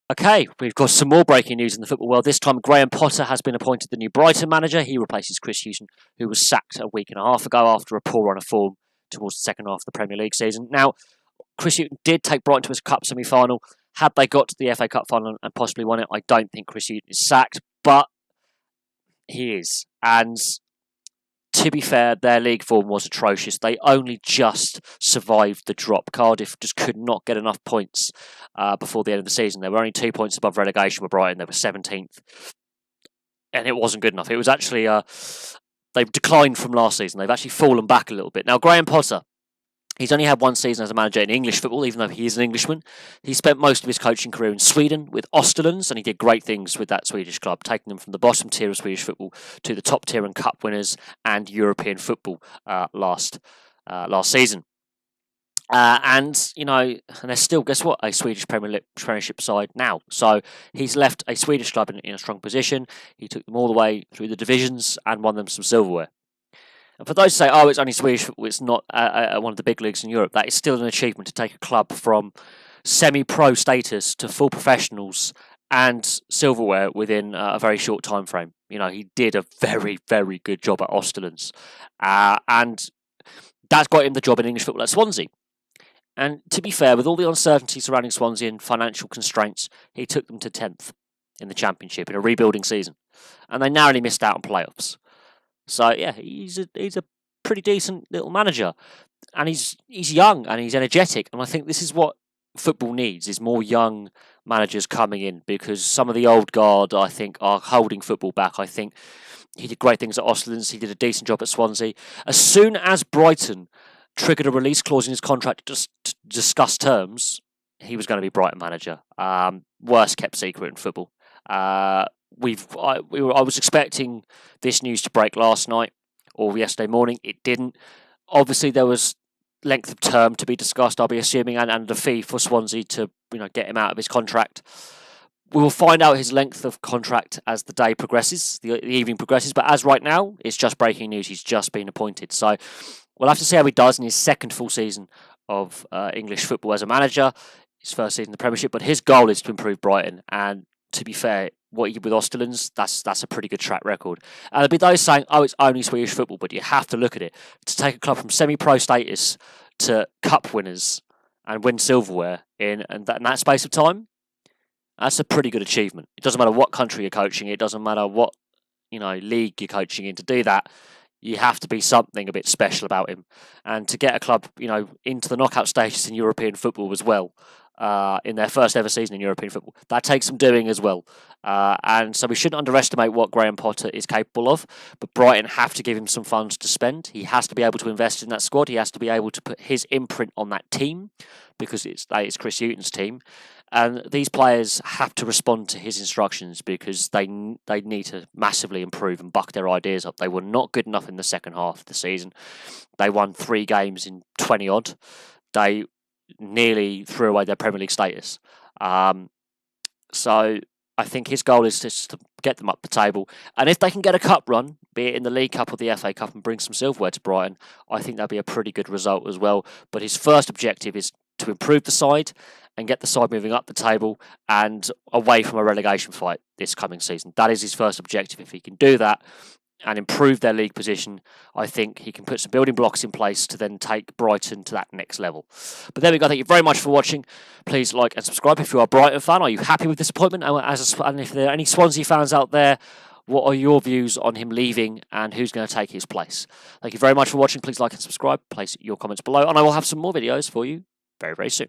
Okay, we've got some more breaking news in the football world. This time, Graham Potter has been appointed the new Brighton manager. He replaces Chris Hughton, who was sacked a week and a half ago after a poor run of form towards the second half of the Premier League season. Now, Chris Hughton did take Brighton to his cup semi-final. Had they got to the FA Cup final and possibly won it, I don't think Chris Hughton is sacked, but he is. And to be fair, their league form was atrocious. They only just survived the drop. Cardiff just could not get enough points before the end of the season. They were only 2 points above relegation with Brighton. They were 17th. And it wasn't good enough. It was actually, they've declined from last season. They've actually fallen back a little bit. Now, Graham Potter, he's only had one season as a manager in English football, even though he is an Englishman. He spent most of his coaching career in Sweden with Ostersunds, and he did great things with that Swedish club, taking them from the bottom tier of Swedish football to the top tier and cup winners and European football last season. And they're still, guess what, a Swedish Premiership side now. So he's left a Swedish club in a strong position. He took them all the way through the divisions and won them some silverware. And for those who say, oh, it's only Swedish football, it's not one of the big leagues in Europe, that is still an achievement to take a club from semi-pro status to full professionals and silverware within a very short time frame. He did a very, very good job at Ostersunds. And that's got him the job in English football at Swansea. And to be fair, with all the uncertainty surrounding Swansea and financial constraints, he took them to 10th in the Championship in a rebuilding season. And they narrowly missed out on playoffs. So yeah, he's a pretty decent little manager, and he's young and he's energetic, and I think this is what football needs: is more young managers coming in, because some of the old guard, I think, are holding football back. I think he did great things at Ostersunds. He did a decent job at Swansea. As soon as Brighton triggered a release clause in his contract to discuss terms, he was going to be Brighton manager. Worst kept secret in football. I was expecting this news to break last night or yesterday morning. It didn't. Obviously, there was length of term to be discussed, I'll be assuming, and a fee for Swansea to get him out of his contract. We will find out his length of contract as the day progresses, the evening progresses. But as right now, it's just breaking news. He's just been appointed. So we'll have to see how he does in his second full season of English football as a manager. His first season in the Premiership. But his goal is to improve Brighton. And to be fair, what he did with Ostersunds, that's a pretty good track record. And there'll be those saying, oh, it's only Swedish football, but you have to look at it. To take a club from semi-pro status to cup winners and win silverware in that space of time, that's a pretty good achievement. It doesn't matter what country you're coaching. It doesn't matter what league you're coaching in. To do that, you have to be something a bit special about him. And to get a club into the knockout stages in European football as well, in their first ever season in European football, that takes some doing as well. And so we shouldn't underestimate what Graham Potter is capable of, but Brighton have to give him some funds to spend. He has to be able to invest in that squad. He has to be able to put his imprint on that team, because it's Chris Hughton's team. And these players have to respond to his instructions, because they need to massively improve and buck their ideas up. They were not good enough in the second half of the season. They won 3 games in 20-odd. They nearly threw away their Premier League status. So I think his goal is just to get them up the table. And if they can get a cup run, be it in the League Cup or the FA Cup, and bring some silverware to Brighton, I think that'll be a pretty good result as well. But his first objective is to improve the side and get the side moving up the table and away from a relegation fight this coming season. That is his first objective. If he can do that and improve their league position, I think he can put some building blocks in place to then take Brighton to that next level. But there we go. Thank you very much for watching. Please like and subscribe if you are a Brighton fan. Are you happy with this appointment? And if there are any Swansea fans out there, what are your views on him leaving and who's going to take his place? Thank you very much for watching. Please like and subscribe. Place your comments below, and I will have some more videos for you very, very soon.